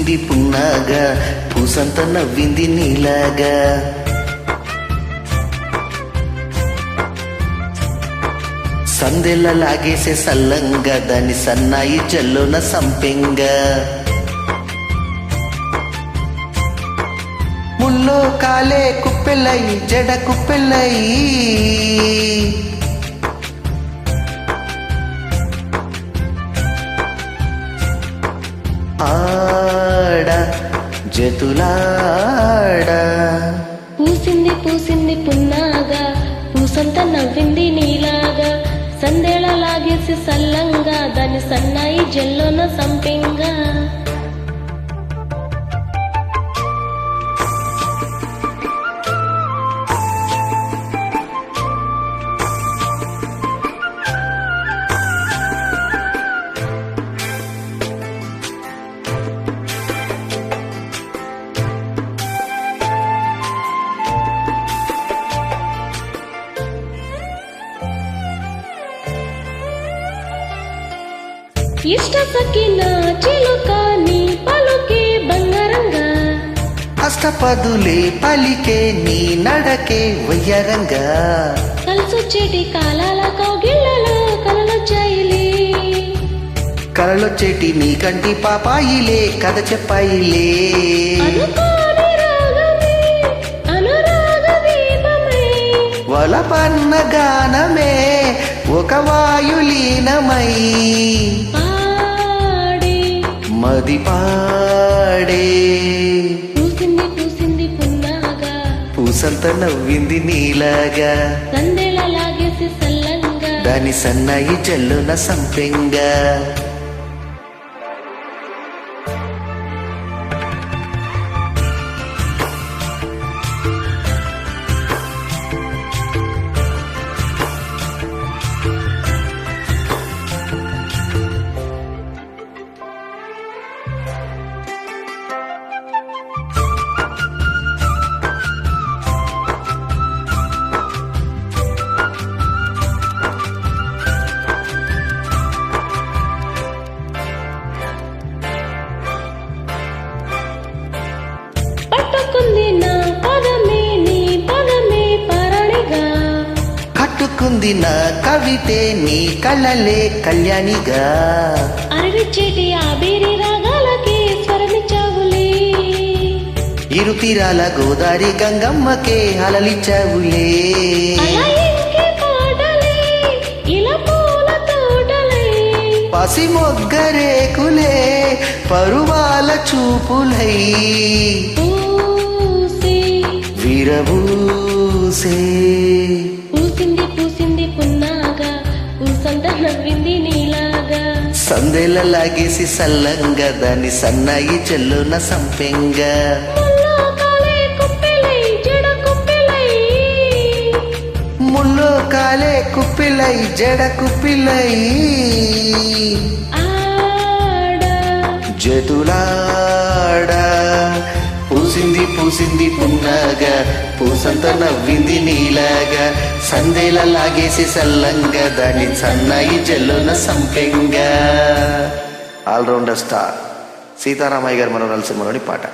పూసింది పున్నాగా, పూసంత నవ్వింది నీలాగా. సందెల్ల లాగేసే సల్లంగా, దాని సన్నాయి జల్లోన సంపెంగా. ముల్లో కాలే కుప్పెల్లై జడ కుప్పెల్లై, ఆడ జతులాడ. పూసింది పూసింది పున్నాగా, పూసంత నవ్వింది నీలాగా. సందేళ లాగేసి సల్లంగా, దాని సన్నాయి జల్లోన సంపెంగా. ఇష్ట సకిన చిలుక నీ పలుకే బంగారంగా, అష్టపదులే పలికే నీ నడకే వయ్యారంగా. కలిసొచ్చేటి కాలాల కౌగిళ్ళలో కలలొచ్చాయిలే, కలలొచ్చేటి నీ కంటి పాపాయిలే కథ చెప్పాయిలే. అనుకోని రాగమే అనురాగ దీపమై, వలపన్న గానమే ఒక వాయులీనమై, మది పాడే. పూసింది పూసింది పున్నాగా, పూసంత నవ్వింది నీలాగా. సందేళ లాగేసి సల్లంగా, దాని సన్నాయి జల్లున సంపెంగా. పట్టుకుంది నా పదమే నీ పదమే పరణిగా, కట్టుకుంది నా కవితే నీ కళ్ళలే కళ్యాణిగా. అరవిచ్చేటి ఆబేరి రాగాలకే స్వరమిచ్చావులే, ఇరు తీరాల గోదారి గంగమ్మకే అలలిచ్చావులే. అలా ఇంకే పాటలే ఇలా పూల తోటలై, పసి మొగ్గరేకులే పరువాల చూపులై, పూసి విరబూసే. పూసింది పూసింది పున్నాగా, పూసంత నవ్వింది నీలాగా. సందెల లాగేసి సల్లంగా, దాని సన్నాయి చెల్లున సంపెంగా. ముల్లో కాలే కుప్పెలై జడ కుప్పెలై, ముల్లో కాలే కుప్పిలై జడ కుప్పిలై, ఆడ జతులాడ. పూసింది పూసింది పున్నాగా, పూసంత నవ్వింది నీలాగా. సందేల లాగేసి సల్లంగా, దాని సన్నాయి జల్లున సంపెంగా. ఆల్రౌండర్ స్టార్ సీతారామయ్య గారు మనోరల్ సినిమాలోని పాట.